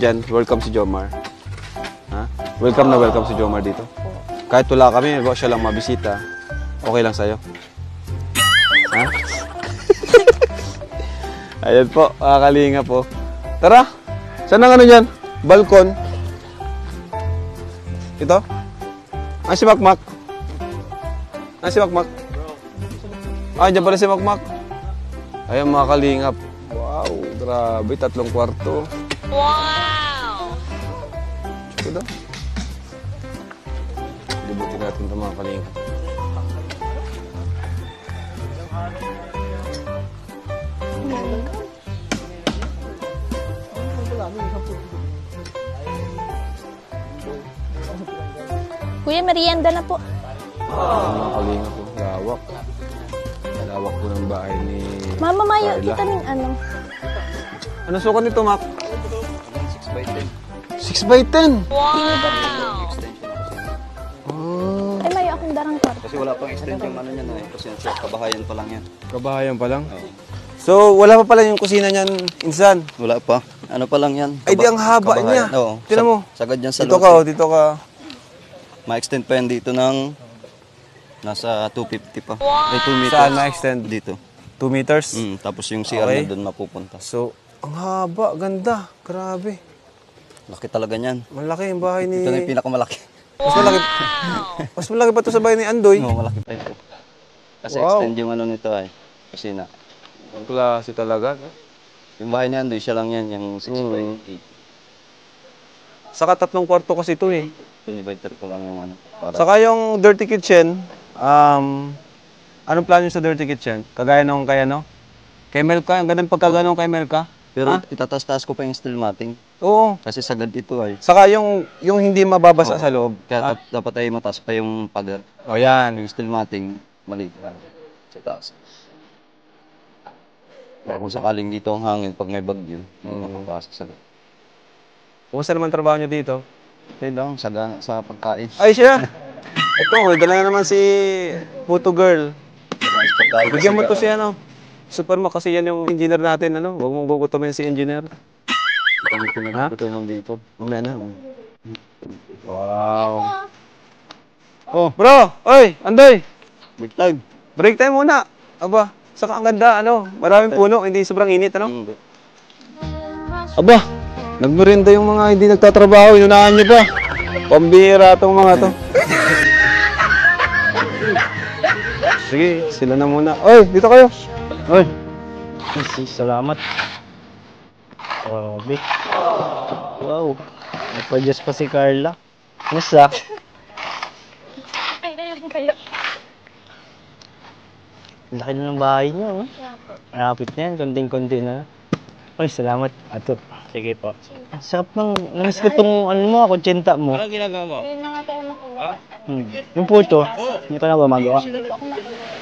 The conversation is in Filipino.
dyan, welcome si Jomar. Ha? Welcome na welcome si Jomar dito. Kahit wala kami, siya lang mabisita. Okay lang sa'yo. Ha? Ayan po, kakalinga po. Tara! Saan ang ano dyan? Balkon. Ito? Ay, si Makmak. Ay, si Makmak. Ay, dyan pala si Makmak. Ayan mga kalingap. Wow, grabe. 3 kwarto. Wow! Ito daw. Libutin natin ito mga kalingap. Kuya, merienda na po. Mga kalingap po. Lawak. Lawak po ng bahay ni Mama, mayo, Carla. kita ng ano. Ano sukat nito, Mac? 6x10. 6x10? Ay, mayo akong darang kwarto. Kasi wala pang extend yung ano niyan eh. Kasi kabahayan pa lang yan. Kabahayan pa lang? So, wala pa pala yung kusina niyan, insan? Wala pa. Ano pa lang yan. Ay, di ang haba niya. Oo. Tignan mo. Sagad yan sa Dito ka, oh, dito ka. Ma-extend pa yan dito ng nasa 250 pa. Ay, 2 meters. Saan na-extend? Dito. 2 meters? Tapos yung CR Okay. na doon mapupunta. So, ang haba, ganda. Grabe. Laki talaga niyan. Malaki yung bahay ni... Ito na yung pinakamalaki. Mas malaki. Mas malaki pa to sa bahay ni Andoy. Oo, malaki pa ito. Kasi Wow. extend yung ano nito ay. Kasi na. Ang klase talaga. Yung bahay ni Andoy, siya lang yan. Yung 6x8. Saka 3 kwarto kasi ito eh. Divider ko lang yung ano. Para Saka yung dirty kitchen, anong plano nyo sa dirty kitchen? Kagaya nung kay ano? Kay Melka, ang gandang pagkaganong kay Melka. Pero itatas-tas ko pa yung steel matting. Oo. Kasi sagad ito ay. Saka yung hindi mababasa sa loob. Kaya dapat ay mataas pa yung pader. O yan. Yung steel matting, maliit lang. Sa taas. Kaya kung sakaling dito ang hangin, pag may bagyo, makapasok sa loob. Kumusta naman trabaho nyo dito? Okay lang, sa pagkain. Ay siya! Ito, dala na naman si Puto Girl. Bigyan mo to si ano. Superma kasi yan yung engineer natin, ano? Huwag mong gugutomin si engineer. Kami pinagtutunan dito. Mamaya na. Wow. Oh, bro! Oy! Andoy! Bigtag. Break time muna. Aba, saka ang ganda, ano? Maraming puno, hindi sobrang init, ano? Aba, nagmerinda yung mga hindi nagtatrabaho, inunahan nyo pa. Pambihira itong mga to. Sige, sila na muna. Oy, dito kayo. Oy. Salamat. Grabe. Wow. Nagpa-adjust pa si Carla. Kumusta? Ay, ayun kayo. Laki na ng bahay niyo. Malapit na yan. Konting-konti na. Ay, salamat. Ato. Sige po. Ang sarap ng... Namiss ko itong ano mo, kutsenta mo. Anong ginagawa mo? Ayun na nga tayo nakuha. Yung puto. Hindi pa na ba magawa? Hindi po ako nakuha.